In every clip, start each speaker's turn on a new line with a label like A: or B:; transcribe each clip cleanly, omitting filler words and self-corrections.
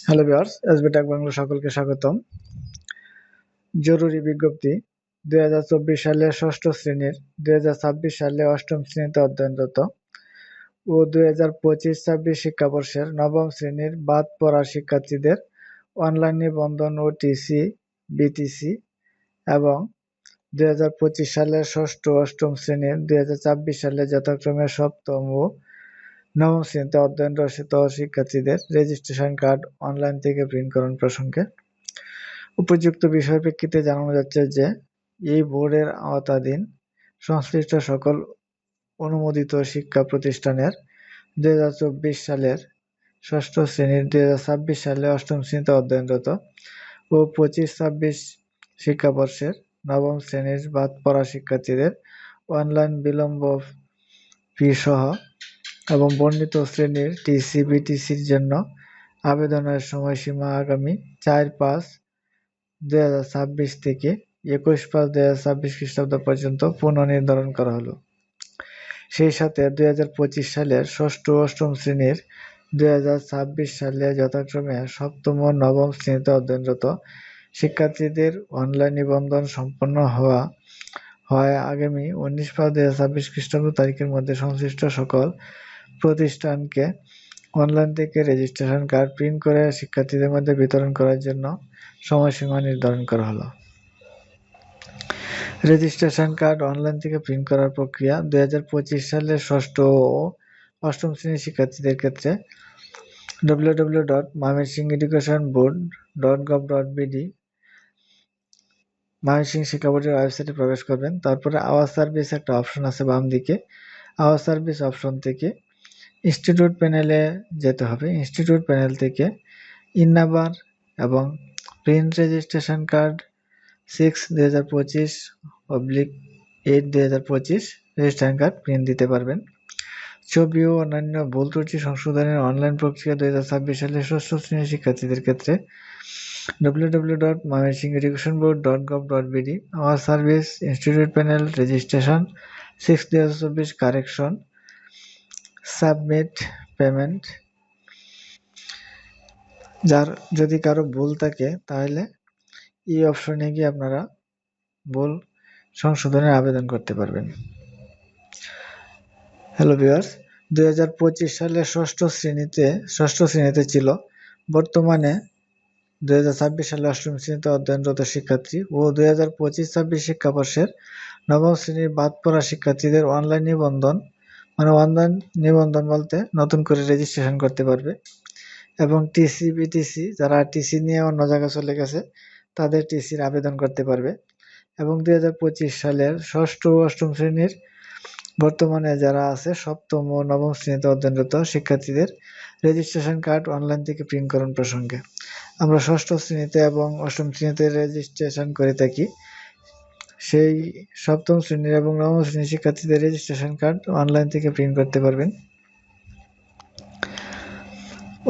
A: Hello viewers, SB tech Bangla সকলকে স্বাগতম। জরুরি বিজ্ঞপ্তি 2024 সালে ষষ্ঠ শ্রেণীর 2026 সালে অষ্টম শ্রেণীতে অধ্যয়নরত ও 2025-26 শিক্ষাবর্ষের নবম শ্রেণীর বাদ পড়া শিক্ষার্থীদের অনলাইন নিবন্ধন ও টিসি, বিটিসি এবং 2025 সালের ষষ্ঠ ও অষ্টম শ্রেণীর 2026 সালে যথাক্রমে সপ্তম ও নবম শ্রেণীতে অধ্যয়নরত শিক্ষার্থীদের রেজিস্ট্রেশন কার্ড অনলাইন থেকে প্রিন্টকরণ প্রসঙ্গে উপযুক্ত বিষয়ের প্রেক্ষিতে জানানো যাচ্ছে যে এই বোর্ডের আওতাধীন সংশ্লিষ্ট সকল অনুমোদিত শিক্ষা প্রতিষ্ঠানের 2024 সালের ষষ্ঠ শ্রেণীর 2026 সালে অষ্টম শ্রেণীতে অধ্যয়নরত ও 25-26 শিক্ষাবর্ষের নবম শ্রেণীর বাদ পড়া শিক্ষার্থীদের অনলাইন বিলম্ব ফি সহ এবং বর্ণিত শ্রেণীর টিসি, বিটিসির জন্য আবেদনের সময়সীমা আগামী 4/5/2026 থেকে 21/5/2026 খ্রিস্টাব্দ পর্যন্ত পুনর্নির্ধারণ করা হলো। সেই সাথে 2025 সালের ষষ্ঠ ও অষ্টম শ্রেণীর 2026 সালে যথাক্রমে সপ্তম ও নবম শ্রেণীতে অধ্যয়নরত শিক্ষার্থীদের অনলাইন নিবন্ধন সম্পন্ন হয় আগামী 19/5/2026 খ্রিস্টাব্দ তারিখের মধ্যে সংশ্লিষ্ট সকল প্রতিষ্ঠানকে অনলাইন থেকে রেজিস্ট্রেশন কার্ড প্রিন্ট করে শিক্ষার্থীদের মধ্যে বিতরণ করার জন্য সময়সীমা নির্ধারণ করা হলো। রেজিস্ট্রেশন কার্ড অনলাইন থেকে প্রিন্ট করার প্রক্রিয়া 2025 সালের ষষ্ঠ ও অষ্টম শ্রেণীর শিক্ষার্থীদের ক্ষেত্রে www.mymensingheducationboard.gov.bd ময়মনসিংহ শিক্ষা বোর্ডের ওয়েবসাইটে প্রবেশ করবেন। তারপরে আওয়ার সার্ভিস একটা অপশন আছে বাম দিকে। আওয়ার সার্ভিস অপশন থেকে ইনস্টিটিউট প্যানেলে যেতে হবে। ইনস্টিটিউট প্যানেল থেকে ইননাম্বার এবং print registration card 6/2025/8/2025 registration card print দিতে পারবেন। ছবি ও অন্যান্য ভুল ত্রুটি সংশোধনের অনলাইন প্রক্রিয়া 2026 সালের ষষ্ঠ শ্রেণীর শিক্ষার্থীদের ক্ষেত্রে www.mymensingheducationboard.gov.bd our service institute panel registration 6/2024 correction submit payment. যদি কারো ভুল থাকে তাহলে এই অপশনে গিয়ে আপনারা ভুল সংশোধনের আবেদন করতে পারবেন। হ্যালো ভিউয়ার্স, 2025 সালের ষষ্ঠ শ্রেণীতে ছিল। বর্তমানে 2026 সালে অষ্টম শ্রেণীতে অধ্যয়নরত শিক্ষার্থী ও 2025-26 শিক্ষাবর্ষের নবম শ্রেণীর বাদ পড়া শিক্ষার্থীদের অনলাইন নিবন্ধন বলতে নতুন করে রেজিস্ট্রেশন করতে পারবে এবং টিসি, বিটিসি যারা টিসি নিয়ে অন্য জায়গায় চলে গেছে তাদের টিসির আবেদন করতে পারবে এবং 2025 সালের ষষ্ঠ ও অষ্টম শ্রেণীর বর্তমানে যারা আছে সপ্তম ও নবম শ্রেণীতে অধ্যয়নরত শিক্ষার্থীদের রেজিস্ট্রেশন কার্ড অনলাইন থেকে প্রিন্টকরণ প্রসঙ্গে আমরা ষষ্ঠ শ্রেণীতে এবং অষ্টম শ্রেণীতে রেজিস্ট্রেশন করে থাকি। সেই সপ্তম শ্রেণীর এবং নবম শ্রেণীর শিক্ষার্থীদের রেজিস্ট্রেশন কার্ড অনলাইন থেকে প্রিন্ট করতে পারবেন।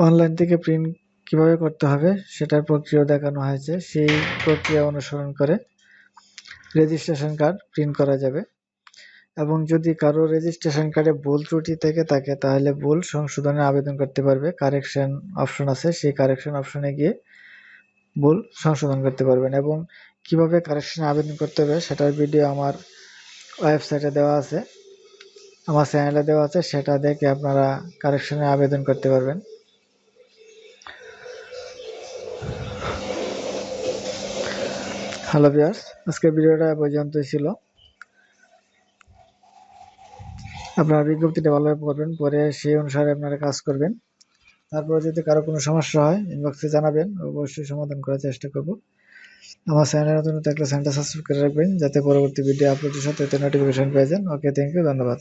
A: অনলাইন থেকে প্রিন্ট কিভাবে করতে হবে সেটার প্রক্রিয়া দেখানো হয়েছে। সেই প্রক্রিয়া অনুসরণ করে রেজিস্ট্রেশন কার্ড প্রিন্ট করা যাবে এবং যদি কারো রেজিস্ট্রেশন কার্ডে ভুল ত্রুটি থেকে থাকে তাহলে ভুল সংশোধনের আবেদন করতে পারবে। কারেকশন অপশন আছে, সেই কারেকশন অপশনে গিয়ে ভুল সংশোধন করতে পারবেন এবং কিভাবে কারেকশনে আবেদন করতে হবে সেটার ভিডিও আমার ওয়েবসাইটে দেওয়া আছে, আমার চ্যানেলে দেওয়া আছে, সেটা দেখে আপনারা কারেকশনে আবেদন করতে পারবেন। হ্যালো ভিউয়ার্স, আজকের ভিডিওটা পর্যন্তই ছিল। আপনারা বিজ্ঞপ্তিটা ভালোভাবে পড়বেন, পরে সেই অনুসারে আপনারা কাজ করবেন। তারপরে যদি কারো কোনো সমস্যা হয় ইনবক্সে জানাবেন, অবশ্যই সমাধান করার চেষ্টা করব। আমার চ্যানেলে নতুন থাকলে চ্যানেলটা সাবস্ক্রাইব করে রাখবেন যাতে পরবর্তী ভিডিও আপলোডের সাথে নোটিফিকেশন পেয়ে যান। ওকে, থ্যাংক ইউ, ধন্যবাদ।